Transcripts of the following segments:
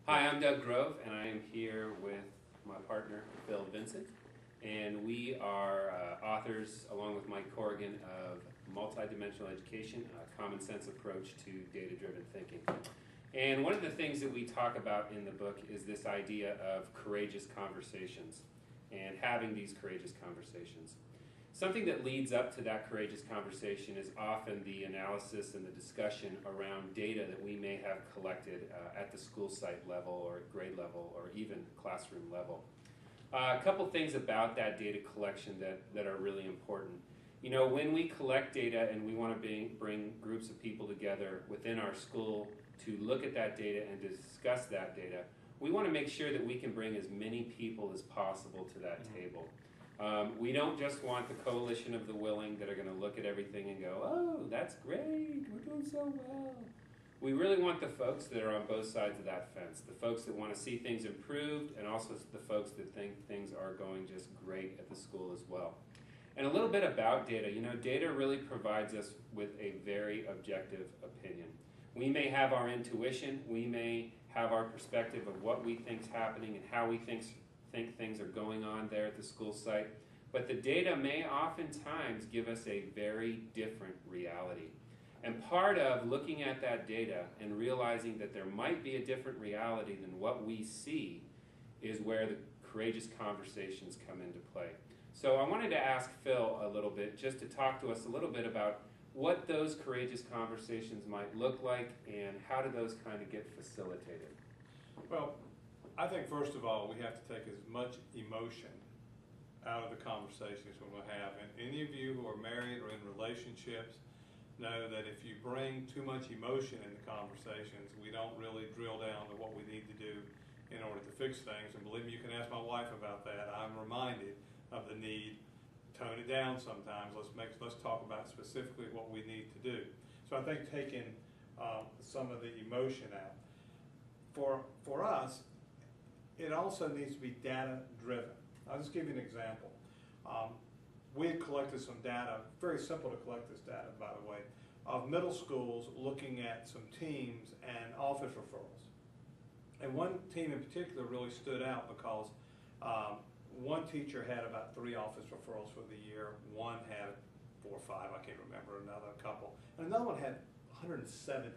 Hi, I'm Doug Grove, and I am here with my partner, Phil Vincent. And we are authors, along with Mike Corrigan, of Multidimensional Education, a common sense approach to data-driven thinking. And one of the things that we talk about in the book is this idea of courageous conversations and having these courageous conversations. Something that leads up to that courageous conversation is often the analysis and the discussion around data that we may have collected at the school site level or at grade level or even classroom level. A couple things about that data collection that are really important. You know, when we collect data and we want to bring groups of people together within our school to look at that data and discuss that data, we want to make sure that we can bring as many people as possible to that table. We don't just want the coalition of the willing that are going to look at everything and go, oh, that's great, we're doing so well. We really want the folks that are on both sides of that fence, the folks that want to see things improved and also the folks that think things are going just great at the school as well. And a little bit about data. You know, data really provides us with a very objective opinion. We may have our intuition, we may have our perspective of what we think is happening and how we think things are going on there at the school site, but the data may oftentimes give us a very different reality. And part of looking at that data and realizing that there might be a different reality than what we see is where the courageous conversations come into play. So I wanted to ask Phil a little bit, just to talk to us a little bit about what those courageous conversations might look like and how do those kind of get facilitated. Well, I think first of all we have to take as much emotion out of the conversations we're going to have. And any of you who are married or in relationships know that if you bring too much emotion in the conversations, we don't really drill down to what we need to do in order to fix things. And believe me, you can ask my wife about that. I'm reminded of the need to tone it down sometimes. Let's talk about specifically what we need to do. So I think taking some of the emotion out. For us, it also needs to be data driven. I'll just give you an example. We had collected some data, very simple to collect this data by the way, of middle schools looking at some teams and office referrals. And one team in particular really stood out because one teacher had about 3 office referrals for the year, one had 4 or 5, I can't remember, another couple, and another one had 170.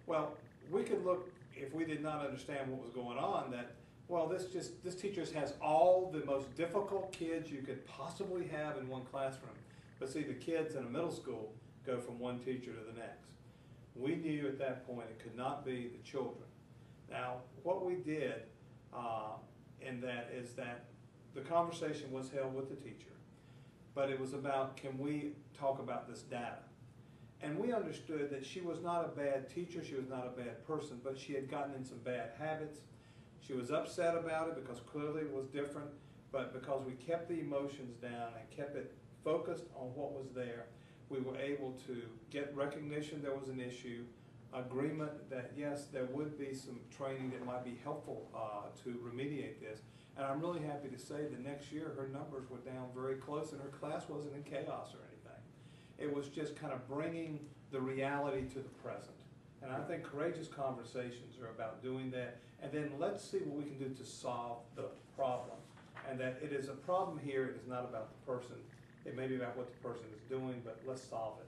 Well, we could look, if we did not understand what was going on, that, well, this teacher has all the most difficult kids you could possibly have in one classroom. But see, the kids in a middle school go from one teacher to the next. We knew at that point it could not be the children. Now, what we did in that is that the conversation was held with the teacher, but it was about, can we talk about this data? And we understood that she was not a bad teacher, she was not a bad person, but she had gotten in some bad habits. She was upset about it because clearly it was different, but because we kept the emotions down and kept it focused on what was there, we were able to get recognition there was an issue, agreement that yes, there would be some training that might be helpful to remediate this. And I'm really happy to say that next year her numbers were down very close and her class wasn't in chaos or anything. It was just kind of bringing the reality to the present. And I think courageous conversations are about doing that. And then let's see what we can do to solve the problem. And that it is a problem here, it is not about the person. It may be about what the person is doing, but let's solve it.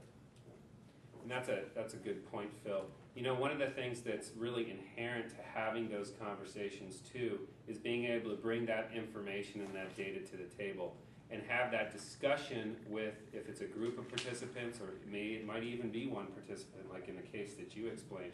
And that's a good point, Phil. You know, one of the things that's really inherent to having those conversations too is being able to bring that information and that data to the table and have that discussion with, if it's a group of participants, or it might even be one participant, like in the case that you explained,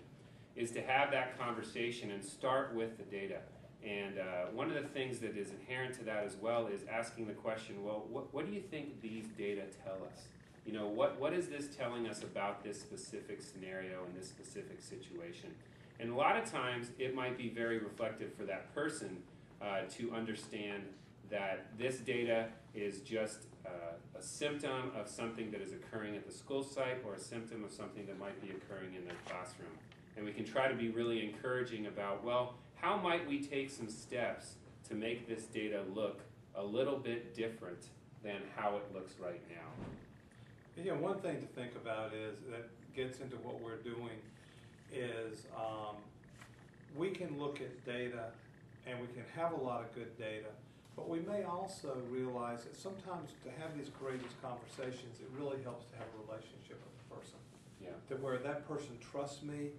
is to have that conversation and start with the data. And one of the things that is inherent to that as well is asking the question, well, what do you think these data tell us? You know, what is this telling us about this specific scenario and this specific situation? And a lot of times it might be very reflective for that person to understand that this data is just a symptom of something that is occurring at the school site or a symptom of something that might be occurring in their classroom. And we can try to be really encouraging about, well, how might we take some steps to make this data look a little bit different than how it looks right now? You know, one thing to think about is that gets into what we're doing is we can look at data and we can have a lot of good data, but we may also realize that sometimes to have these courageous conversations, it really helps to have a relationship with the person. Yeah. To where that person trusts me,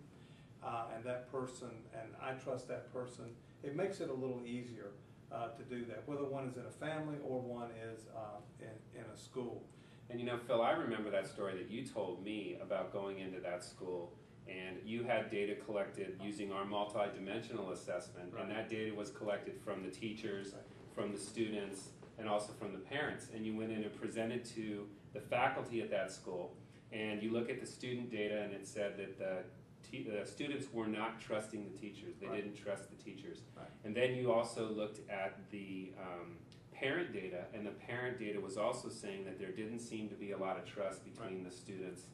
and that person, and I trust that person. It makes it a little easier to do that, whether one is in a family or one is in a school. And you know, Phil, I remember that story that you told me about going into that school, and you had data collected using our multi-dimensional assessment, Right. and that data was collected from the teachers, Right. from the students, and also from the parents. And you went in and presented to the faculty at that school, and you look at the student data, and it said that the students were not trusting the teachers. They Right. didn't trust the teachers. Right. And then you also looked at the parent data, and the parent data was also saying that there didn't seem to be a lot of trust between the students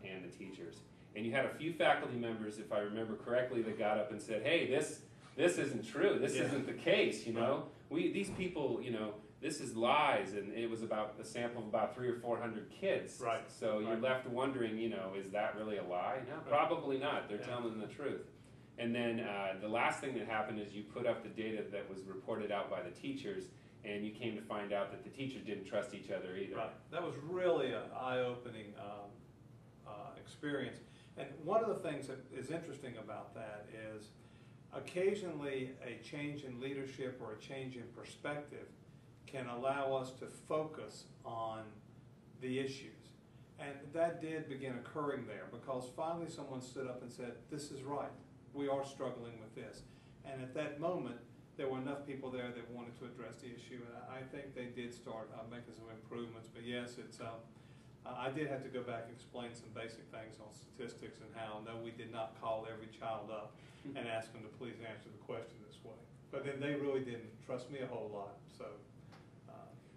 and the teachers. And you had a few faculty members, if I remember correctly, that got up and said, "Hey, this isn't true. This Yeah. isn't the case. You know, these people, you know, this is lies." And it was about a sample of about 300 or 400 kids. Right. So you're Right. left wondering, you know, is that really a lie? No, Right. probably not. They're Yeah. telling the truth. And then the last thing that happened is you put up the data that was reported out by the teachers, and you came to find out that the teachers didn't trust each other either. Right. That was really an eye-opening experience. And one of the things that is interesting about that is occasionally a change in leadership or a change in perspective can allow us to focus on the issues. And that did begin occurring there because finally someone stood up and said, "This is right. We are struggling with this." And at that moment, there were enough people there that wanted to address the issue, and I think they did start making some improvements. But yes, it's I did have to go back and explain some basic things on statistics and how, no, we did not call every child up and ask them to please answer the question this way. But then they really didn't trust me a whole lot, so.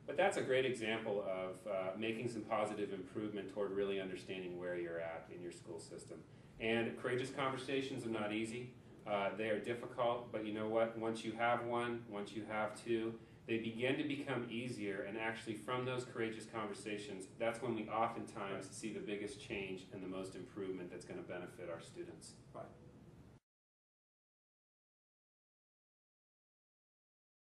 But that's a great example of making some positive improvement toward really understanding where you're at in your school system. And courageous conversations are not easy. They are difficult, but you know what? Once you have one, once you have two, they begin to become easier, and actually from those courageous conversations, that's when we oftentimes see the biggest change and the most improvement that's going to benefit our students. Right.